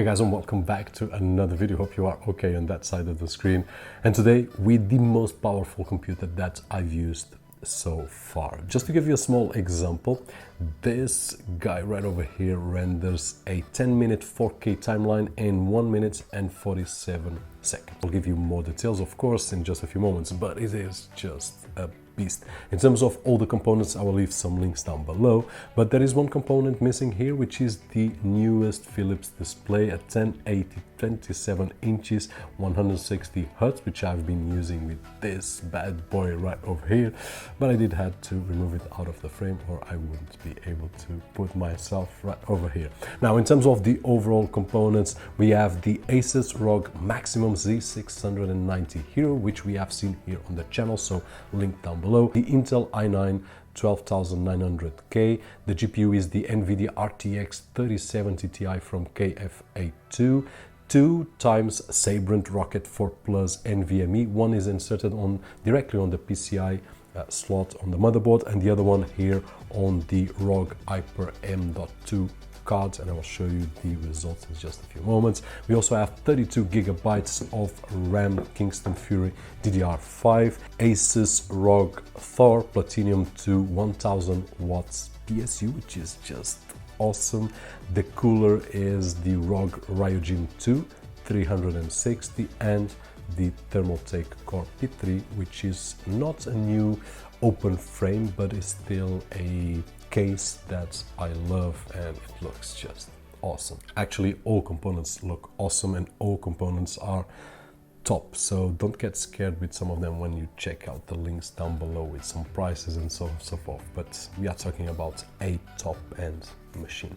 Hey guys, and welcome back to another video. Hope you are okay on that side of the screen. And today with the most powerful computer that I've used so far. Just to give you a small example, this guy right over here renders a 10-minute 4K timeline in 1 minute and 47 seconds. I'll give you more details, of course, in just a few moments, but it is just a beast. In terms of all the components, I will leave some links down below, but there is one component missing here, which is the newest Philips display at 1080 27 inches 160 Hz, which I've been using with this bad boy right over here, but I did have to remove it out of the frame or I wouldn't be able to put myself right over here. Now, in terms of the overall components, we have the Asus ROG Maximum Z690 Hero, which we have seen here on the channel, so link down below. The Intel i9 12900K. The GPU is the NVIDIA RTX 3070 Ti from KFA2. 2 times Sabrent Rocket 4 Plus NVMe. One is inserted directly on the PCI slot on the motherboard, and the other one here on the ROG Hyper M.2 cards, and I will show you the results in just a few moments. We also have 32 gigabytes of RAM Kingston Fury DDR5, Asus ROG Thor Platinum 2 1000 watts PSU, which is just awesome. The cooler is the ROG Ryujin 2 360 and the Thermaltake Core P3, which is not a new open frame, but is still a case that I love and it looks just awesome. Actually, all components look awesome and all components are top, so don't get scared with some of them when you check out the links down below with some prices and so forth, but we are talking about a top-end machine.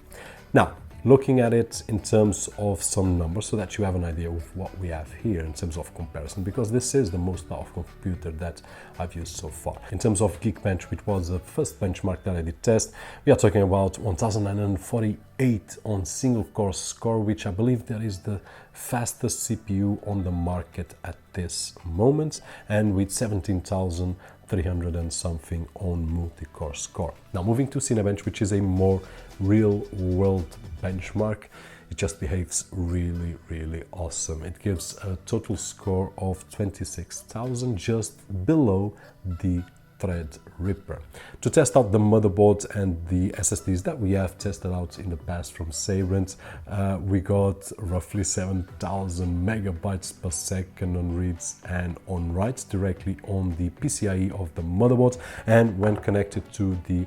Now, looking at it in terms of some numbers so that you have an idea of what we have here in terms of comparison, because this is the most powerful computer that I've used so far. In terms of Geekbench, which was the first benchmark that I did test, we are talking about 1948 on single core score, which I believe that is the fastest CPU on the market at this moment, and with 17,300 and something on multi-core score. Now, moving to Cinebench, which is a more real-world benchmark, it just behaves really awesome. It gives a total score of 26,000, just below the Threadripper. To test out the motherboard and the SSDs that we have tested out in the past from Sabrent, we got roughly 7,000 megabytes per second on reads and on writes directly on the PCIe of the motherboard, and when connected to the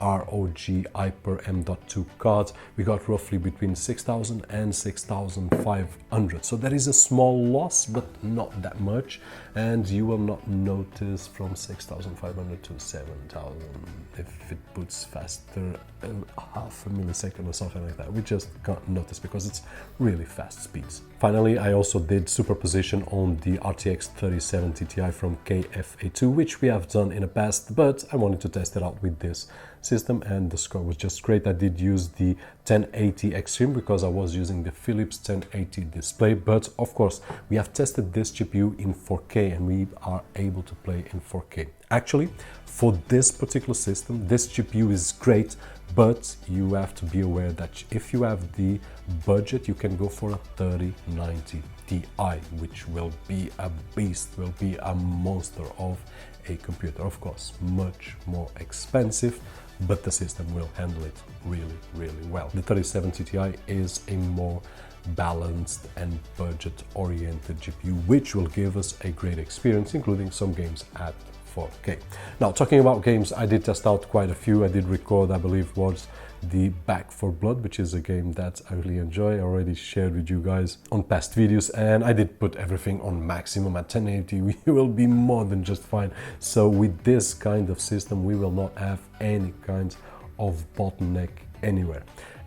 ROG Hyper M.2 card, we got roughly between 6,000 and 6,500. So there is a small loss, but not that much, and you will not notice from 6,500 to 7,000 if it boots faster half a millisecond or something like that. We just can't notice because it's really fast speeds. Finally, I also did superposition on the RTX 3070 Ti from KFA2, which we have done in the past, but I wanted to test it out with this system and the score was just great. I did use the 1080 Extreme because I was using the Philips 1080 display, but of course we have tested this GPU in 4K and we are able to play in 4K. Actually, for this particular system, this GPU is great, but you have to be aware that if you have the budget, you can go for a 3090 Ti, which will be a beast, will be a monster of a computer. Of course, much more expensive, but the system will handle it really well. The 3070 Ti is a more balanced and budget-oriented GPU, which will give us a great experience, including some games at 4K. Now, talking about games, I did test out quite a few. I did record, I believe, was the Back 4 Blood, which is a game that I really enjoy. I already shared with you guys on past videos, and I did put everything on maximum at 1080. We will be more than just fine. So with this kind of system, we will not have any kind of bottleneck anywhere.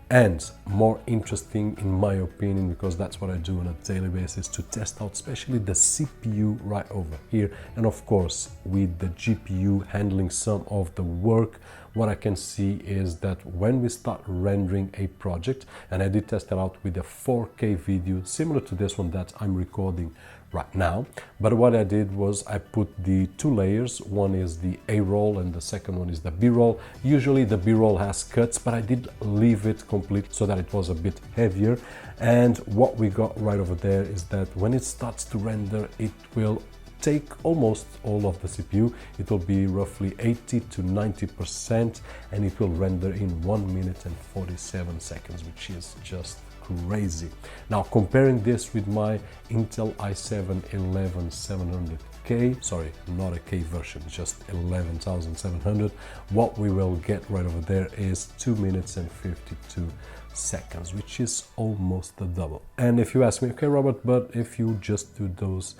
And more interesting, in my opinion, because that's what I do on a daily basis, to test out especially the CPU right over here, and of course with the GPU handling some of the work what I can see is that when we start rendering a project, and I did test it out with a 4K video similar to this one that I'm recording right now, but what I did was I put the two layers. One is the A roll and the second one is the B roll. Usually the B roll has cuts, but I did leave it complete so that it was a bit heavier. And what we got right over there is that when it starts to render, it will take almost all of the CPU. It will be roughly 80 to 90%, and it will render in 1 minute and 47 seconds, which is just crazy. Now, comparing this with my Intel i7 11700K, sorry, not a K version, just 11700, what we will get right over there is 2 minutes and 52 seconds, which is almost the double. And if you ask me, okay, Robert, but if you just do those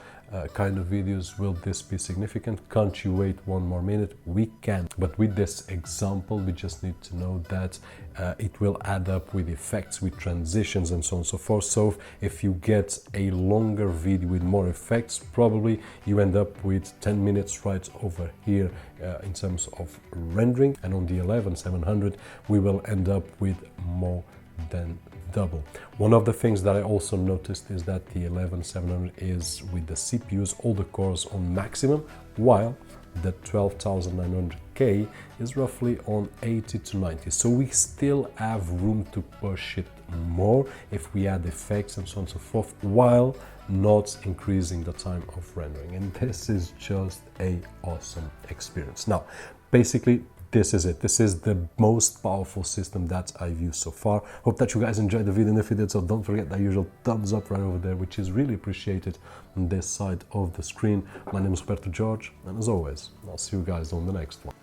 kind of videos, will this be significant? Can't you wait 1 more minute? We can, but with this example, we just need to know that it will add up with effects, with transitions, and so on and so forth. So if you get a longer video with more effects, probably you end up with 10 minutes right over here in terms of rendering, and on the 11700 we will end up with more than double. One of the things that I also noticed is that the 11700 is with the CPUs, all the cores on maximum, while the 12900K is roughly on 80 to 90. So we still have room to push it more if we add effects and so on and so forth, while not increasing the time of rendering. And this is just an awesome experience. Now, basically, this is it. This is the most powerful system that I've used so far. Hope that you guys enjoyed the video, and if you did so, don't forget that usual thumbs up right over there, which is really appreciated on this side of the screen. My name is Roberto, and as always, I'll see you guys on the next one.